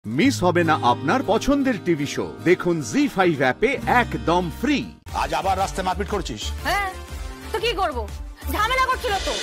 Miss হবে না আপনার পছন্দের টিভি শো। দেখুন জি5 অ্যাপে একদম ফ্রি। আজ আবার রাস্তায় মারপিট করছিস? হ্যাঁ, তো কি করব, ঝামেলা করছিল তো।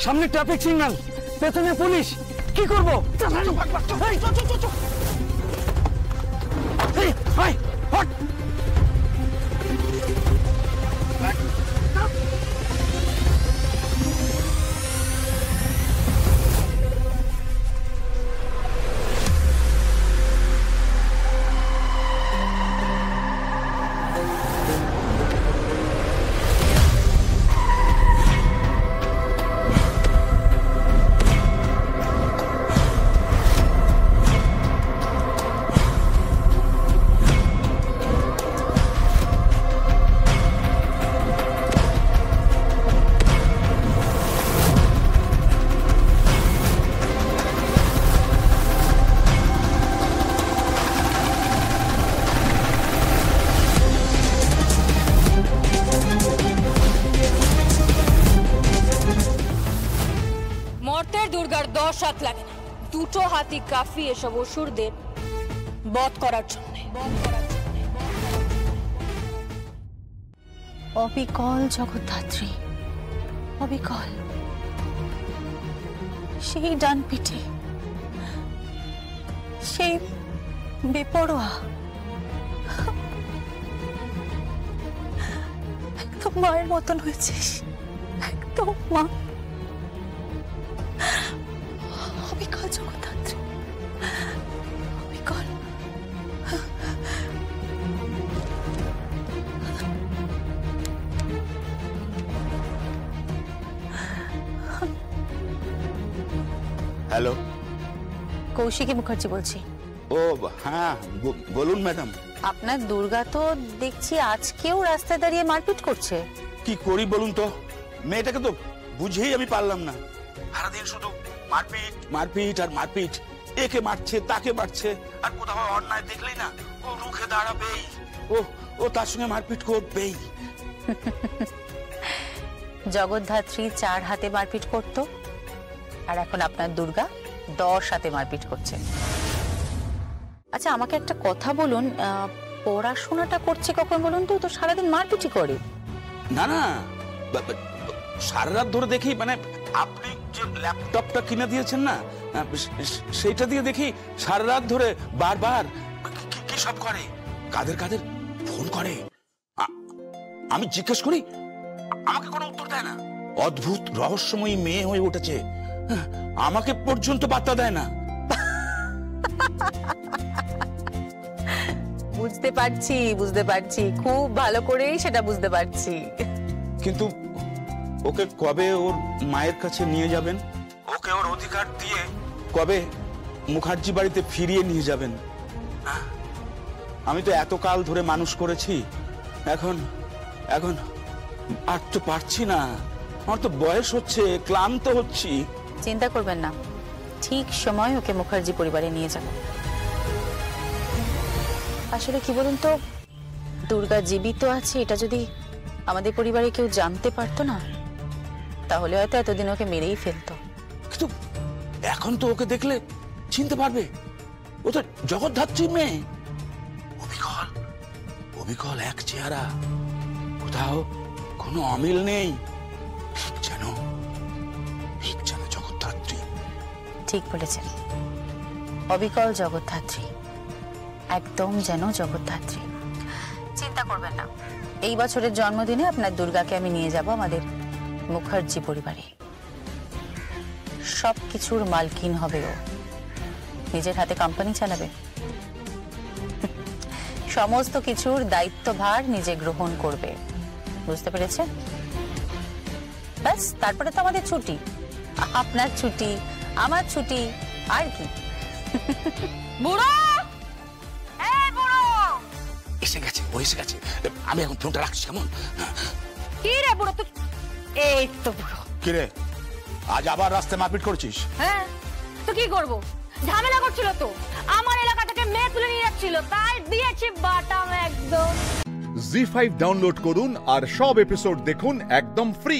সামনে ট্রাফিক সিগন্যাল, পেছনে পুলিশ, কি করবো? দুর্গার 10 হাত লাগে না, দুটো হাতই কাফি এসব অসুরদের বধ করার জন্য। অবিকল জগদ্ধাত্রী, অবিকল সেই ডান পিঠে, সেই বেপরোয়া, একদম মায়ের মতন হয়েছিস। একদম মা, অবিকল জগদ্ধাত্রী, অবিকল। হ্যালো। কৌশিকী মুখার্জি বলছি। ও হ্যাঁ, বলুন ম্যাডাম। আপনার দুর্গা তো দেখছি আজকেও রাস্তায় দাঁড়িয়ে মারপিট করছে। কি করি বলুন তো, মেয়েটাকে তো বুঝেই আমি পারলাম না। সারাদিন শুধু মারপিট মারপিট আর মারপিট, একে মারছে তাকে মারছে, আর কোথাও অন্যায় দেখলেই না ও রুখে দাঁড়াবেই, ও তার সঙ্গে মারপিট করবেই। জগদ্ধাত্রী 4 হাতে মারপিট করত, আর এখন আপনার দুর্গা 10 হাতে মারপিট করছে। আচ্ছা, আমাকে একটা কথা বলুন, পড়াশোনাটা করছে কখন বলুন তো? তো সারাদিন মারপিটই করে। না না, সারা রাত ধরে দেখি, মানে আপনি যে ল্যাপটপটা কিনে দিয়েছেন না, সেইটা দিয়ে দেখি সারা রাত ধরে বারবার কি সব করে, কাদের কাদের ফোন করে। আমি জিজ্ঞেস করি, আমাকে কোনো উত্তর দেয় না। অদ্ভুত রহস্যময়ী মেয়ে হয়ে উঠেছে, আমাকে পর্যন্ত বার্তা দেয় না। বুঝতে পারছি, খুব ভালো করেই সেটা বুঝতে পারছি। কিন্তু ওকে কবে ওর মায়ের কাছে নিয়ে যাবেন? ওকে ওর অধিকার দিয়ে কবে মুখার্জি বাড়িতে ফিরিয়ে নিয়ে যাবেন? আমি তো এত কাল ধরে মানুষ করেছি, এখন আর তো পারছি না। আমার তো বয়স হচ্ছে, ক্লান্ত হচ্ছি। চিন্তা করবেন না, ঠিক সময় ওকে মুখার্জি পরিবারে নিয়ে যাব। আসলে কি বলুন তো, দুর্গা জীবিত আছে এটা যদি আমাদের পরিবারে কেউ জানতে পারতো না, তাহলে হয়তো এতদিন ওকে মেরেই ফেলতো। কিন্তু এখন তো ওকে দেখলে চিনতে পারবে, ও তো জগদ্ধাত্রী মেয়ে। অবিকল এক চেহারা, কোথাও কোনো অমিল নেই, ঠিক যেন জগদ্ধাত্রী। ঠিক বলেছেন, অবিকল জগদ্ধাত্রী, একদম যেন জগদ্ধাত্রী। চিন্তা করবেন না, এই বছরের জন্মদিনে আপনার দুর্গাকে আমি নিয়ে যাব আমাদের মুখার্জি পরিবারে। সবকিছুর মালকিন হবে ও, নিজের হাতে কোম্পানি চালাবে, সমস্ত কিছুর দায়িত্বভার নিজে গ্রহণ করবে। বুঝতে পেরেছেন? ব্যাস, তারপরে তো আমাদের ছুটি, আপনার ছুটি, আমার ছুটি, আর কি। বুড়ো, এই বুড়ো, এসে গেছে, আমি এখন ফোনটা রাখছি। কেমন? কি রে বুড়ো তুই? এই তো বুড়ো। কি রে, আজ আবার রাস্তায় মারপিট করছিস? হ্যাঁ, তো কি করব? ঝামেলা করছিল তো, আমার এলাকা থেকে মেয়ে তুলে নিয়ে যাচ্ছিল, তাই দিয়েছি বাটাম একদম। জি5 ডাউনলোড করুন আর সব এপিসোড দেখুন একদম ফ্রি।